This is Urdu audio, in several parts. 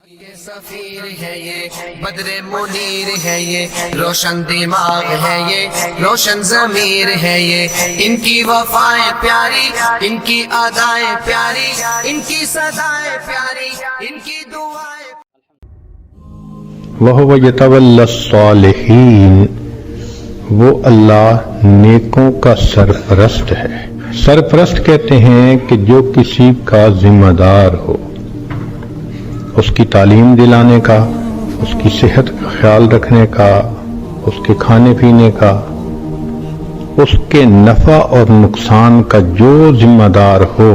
یہ سفیر ہے، یہ بدر منیر ہے، یہ روشن دماغ ہے، یہ روشن ضمیر ہے، یہ ان کی وفائیں پیاری، ان کی ادائیں پیاری، ان کی صدائیں پیاری، ان کی دعائیں۔ وَهُوَ يَتَوَلَّى الصَّالِحِينَ، وہ اللہ نیکوں کا سرپرست ہے۔ سرپرست کہتے ہیں کہ جو کسی کا ذمہ دار ہو، اس کی تعلیم دلانے کا، اس کی صحت کا خیال رکھنے کا، اس کے کھانے پینے کا، اس کے نفع اور نقصان کا جو ذمہ دار ہو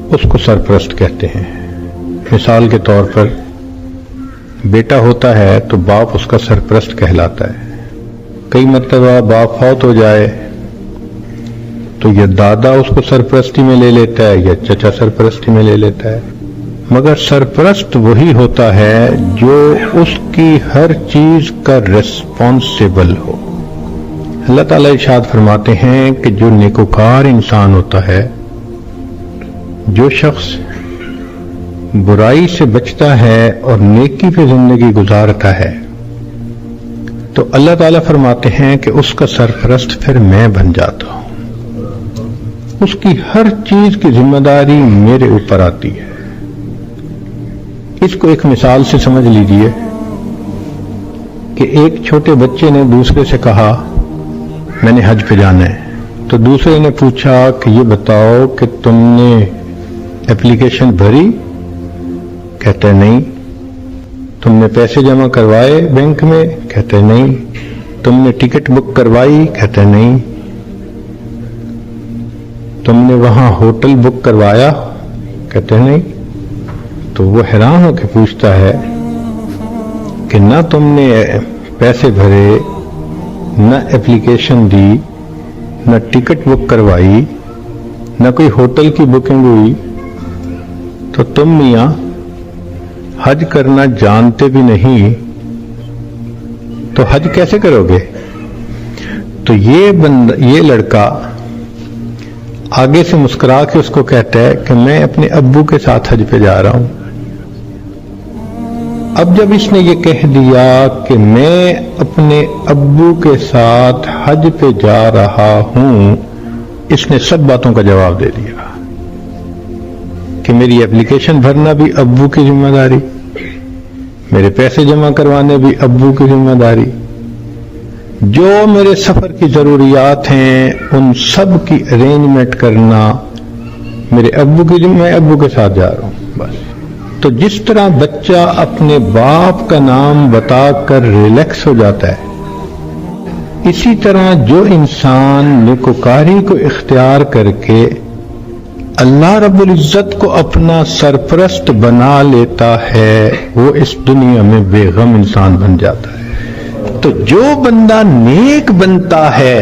اس کو سرپرست کہتے ہیں۔ مثال کے طور پر بیٹا ہوتا ہے تو باپ اس کا سرپرست کہلاتا ہے۔ کئی مرتبہ باپ فوت ہو جائے تو یا دادا اس کو سرپرستی میں لے لیتا ہے یا چچا سرپرستی میں لے لیتا ہے، مگر سرپرست وہی ہوتا ہے جو اس کی ہر چیز کا ریسپانسیبل ہو۔ اللہ تعالیٰ ارشاد فرماتے ہیں کہ جو نیکوکار انسان ہوتا ہے، جو شخص برائی سے بچتا ہے اور نیکی پہ زندگی گزارتا ہے، تو اللہ تعالیٰ فرماتے ہیں کہ اس کا سرپرست پھر میں بن جاتا ہوں، اس کی ہر چیز کی ذمہ داری میرے اوپر آتی ہے۔ اس کو ایک مثال سے سمجھ لیجئے کہ ایک چھوٹے بچے نے دوسرے سے کہا میں نے حج پہ جانا ہے، تو دوسرے نے پوچھا کہ یہ بتاؤ کہ تم نے اپلیکیشن بھری؟ کہتا ہے نہیں۔ تم نے پیسے جمع کروائے بینک میں؟ کہتا ہے نہیں۔ تم نے ٹکٹ بک کروائی؟ کہتا ہے نہیں۔ تم نے وہاں ہوٹل بک کروایا؟ کہتے ہیں نہیں۔ تو وہ حیران ہو کے پوچھتا ہے کہ نہ تم نے پیسے بھرے، نہ اپلیکیشن دی، نہ ٹکٹ بک کروائی، نہ کوئی ہوٹل کی بکنگ ہوئی، تو تم میاں حج کرنا جانتے بھی نہیں تو حج کیسے کرو گے؟ تو یہ لڑکا آگے سے مسکرا کے اس کو کہتا ہے کہ میں اپنے ابو کے ساتھ حج پہ جا رہا ہوں۔ اب جب اس نے یہ کہہ دیا کہ میں اپنے ابو کے ساتھ حج پہ جا رہا ہوں، اس نے سب باتوں کا جواب دے دیا کہ میری اپلیکیشن بھرنا بھی ابو کی ذمہ داری، میرے پیسے جمع کروانے بھی ابو کی ذمہ داری، جو میرے سفر کی ضروریات ہیں ان سب کی ارینجمنٹ کرنا میرے ابو کی ذمہ، میں ابو کے ساتھ جا رہا ہوں بس۔ تو جس طرح بچہ اپنے باپ کا نام بتا کر ریلیکس ہو جاتا ہے، اسی طرح جو انسان نیکوکاری کو اختیار کر کے اللہ رب العزت کو اپنا سرپرست بنا لیتا ہے، وہ اس دنیا میں بے غم انسان بن جاتا ہے۔ تو جو بندہ نیک بنتا ہے،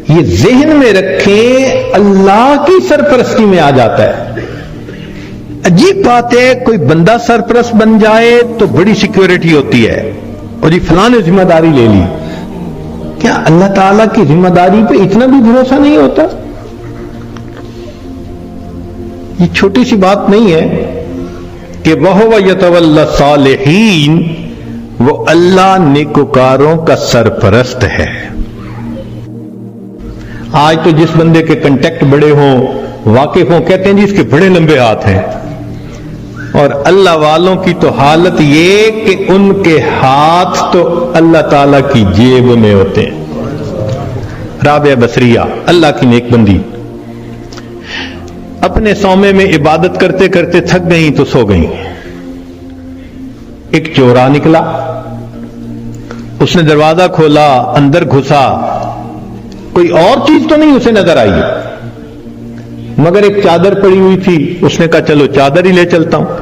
یہ ذہن میں رکھیں، اللہ کی سرپرستی میں آ جاتا ہے۔ عجیب بات ہے، کوئی بندہ سرپرست بن جائے تو بڑی سیکیورٹی ہوتی ہے، اور یہ فلاں نے ذمہ داری لے لی۔ کیا اللہ تعالیٰ کی ذمہ داری پہ اتنا بھی بھروسہ نہیں ہوتا؟ یہ چھوٹی سی بات نہیں ہے کہ وَهُوَ يَتَوَلَّى الصَّالِحِينَ، وہ اللہ نیکوکاروں کا سرپرست ہے۔ آج تو جس بندے کے کنٹیکٹ بڑے ہوں، واقف ہوں، کہتے ہیں جی اس کے بڑے لمبے ہاتھ ہیں، اور اللہ والوں کی تو حالت یہ کہ ان کے ہاتھ تو اللہ تعالیٰ کی جیب میں ہوتے ہیں۔ رابعہ بصریہ اللہ کی نیک بندی، اپنے صومعے میں عبادت کرتے کرتے تھک گئیں تو سو گئیں۔ ایک چورا نکلا، اس نے دروازہ کھولا، اندر گھسا، کوئی اور چیز تو نہیں اسے نظر آئی، مگر ایک چادر پڑی ہوئی تھی، اس نے کہا چلو چادر ہی لے چلتا ہوں۔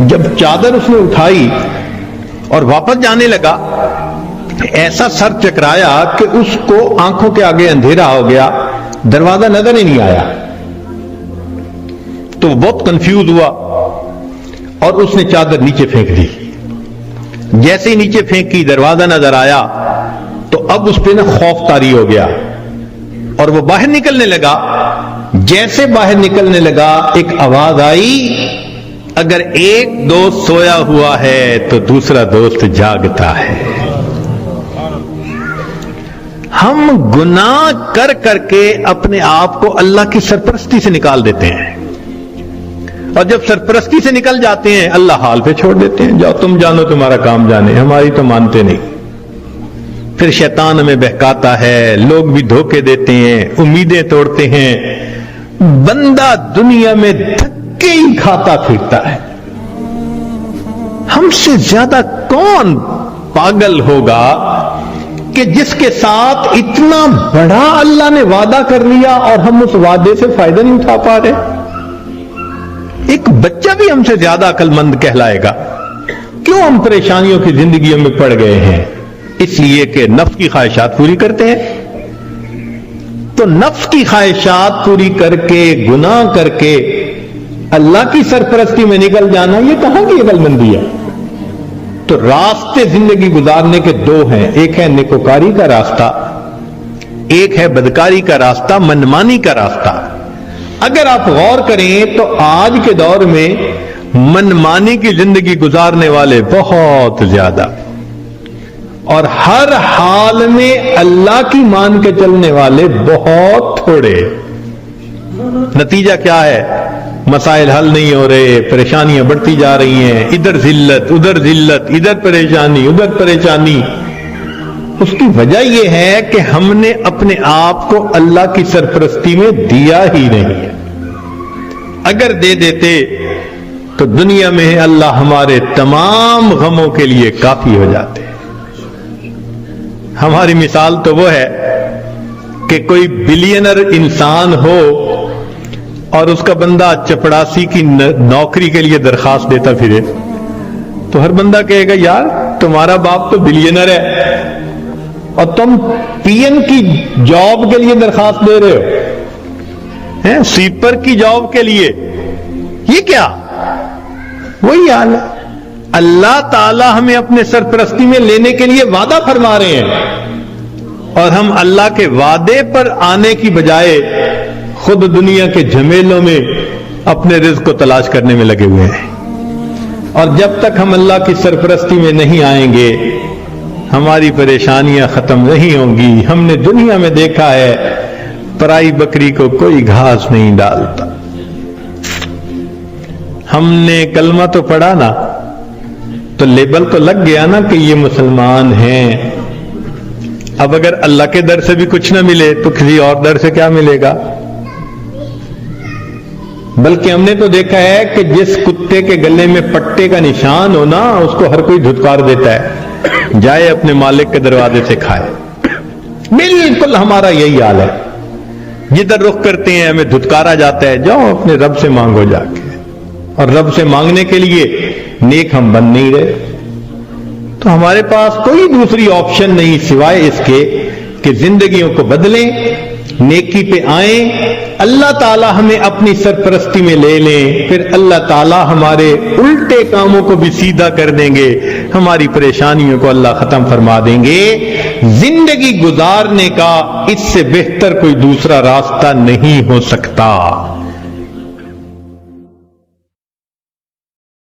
جب چادر اس نے اٹھائی اور واپس جانے لگا، ایسا سر چکرایا کہ اس کو آنکھوں کے آگے اندھیرا ہو گیا، دروازہ نظر ہی نہیں آیا۔ تو بہت کنفیوز ہوا اور اس نے چادر نیچے پھینک دی۔ جیسے ہی نیچے پھینکی، دروازہ نظر آیا، تو اب اس پہ خوف طاری ہو گیا اور وہ باہر نکلنے لگا۔ جیسے باہر نکلنے لگا، ایک آواز آئی اگر ایک دوست سویا ہوا ہے تو دوسرا دوست جاگتا ہے. ہم گناہ کر کر کے اپنے آپ کو اللہ کی سرپرستی سے نکال دیتے ہیں، اور جب سرپرستی سے نکل جاتے ہیں اللہ حال پہ چھوڑ دیتے ہیں. جاؤ تم جانو، تمہارا کام جانے، ہماری تو مانتے نہیں. پھر شیطان ہمیں بہکاتا ہے، لوگ بھی دھوکے دیتے ہیں، امیدیں توڑتے ہیں، بندہ دنیا میں دھکے ہی کھاتا پھرتا ہے. ہم سے زیادہ کون پاگل ہوگا کہ جس کے ساتھ اتنا بڑا اللہ نے وعدہ کر لیا اور ہم اس وعدے سے فائدہ نہیں اٹھا پا رہے. ایک بچہ بھی ہم سے زیادہ عقل مند کہلائے گا. کیوں ہم پریشانیوں کی زندگیوں میں پڑ گئے ہیں؟ اس لیے کہ نفس کی خواہشات پوری کرتے ہیں. تو نفس کی خواہشات پوری کر کے، گناہ کر کے اللہ کی سرپرستی میں نکل جانا، یہ کہاں کی عقل مندی ہے؟ تو راستے زندگی گزارنے کے دو ہیں، ایک ہے نیکوکاری کا راستہ، ایک ہے بدکاری کا راستہ، منمانی کا راستہ. اگر آپ غور کریں تو آج کے دور میں منمانی کی زندگی گزارنے والے بہت زیادہ، اور ہر حال میں اللہ کی مان کے چلنے والے بہت تھوڑے. نتیجہ کیا ہے؟ مسائل حل نہیں ہو رہے، پریشانیاں بڑھتی جا رہی ہیں، ادھر ذلت ادھر ذلت، ادھر پریشانی ادھر پریشانی. اس کی وجہ یہ ہے کہ ہم نے اپنے آپ کو اللہ کی سرپرستی میں دیا ہی نہیں ہے. اگر دے دیتے تو دنیا میں اللہ ہمارے تمام غموں کے لیے کافی ہو جاتے. ہماری مثال تو وہ ہے کہ کوئی بلینر انسان ہو اور اس کا بندہ چپڑاسی کی نوکری کے لیے درخواست دیتا پھرے، تو ہر بندہ کہے گا یار تمہارا باپ تو بلینر ہے اور تم پی این کی جاب کے لیے درخواست دے رہے ہو، سویپر کی جاب کے لیے. یہ کیا؟ وہی حال ہے. اللہ تعالی ہمیں اپنے سرپرستی میں لینے کے لیے وعدہ فرما رہے ہیں، اور ہم اللہ کے وعدے پر آنے کی بجائے خود دنیا کے جھمیلوں میں اپنے رزق کو تلاش کرنے میں لگے ہوئے ہیں. اور جب تک ہم اللہ کی سرپرستی میں نہیں آئیں گے ہماری پریشانیاں ختم نہیں ہوں گی. ہم نے دنیا میں دیکھا ہے پرائی بکری کو کوئی گھاس نہیں ڈالتا. ہم نے کلمہ تو پڑھا نا، تو لیبل تو لگ گیا نا کہ یہ مسلمان ہیں. اب اگر اللہ کے در سے بھی کچھ نہ ملے تو کسی اور در سے کیا ملے گا؟ بلکہ ہم نے تو دیکھا ہے کہ جس کتے کے گلے میں پٹے کا نشان ہو نا، اس کو ہر کوئی دھتکار دیتا ہے، جائے اپنے مالک کے دروازے سے کھائے. بالکل ہمارا یہی حال ہے. جدھر رخ کرتے ہیں ہمیں دھتکارا جاتا ہے، جاؤ اپنے رب سے مانگو جا کے. اور رب سے مانگنے کے لیے نیک ہم بن نہیں رہے. تو ہمارے پاس کوئی دوسری آپشن نہیں سوائے اس کے کہ زندگیوں کو بدلیں، نیکی پہ آئیں، اللہ تعالی ہمیں اپنی سرپرستی میں لے لیں. پھر اللہ تعالی ہمارے الٹے کاموں کو بھی سیدھا کر دیں گے، ہماری پریشانیوں کو اللہ ختم فرما دیں گے. زندگی گزارنے کا اس سے بہتر کوئی دوسرا راستہ نہیں ہو سکتا.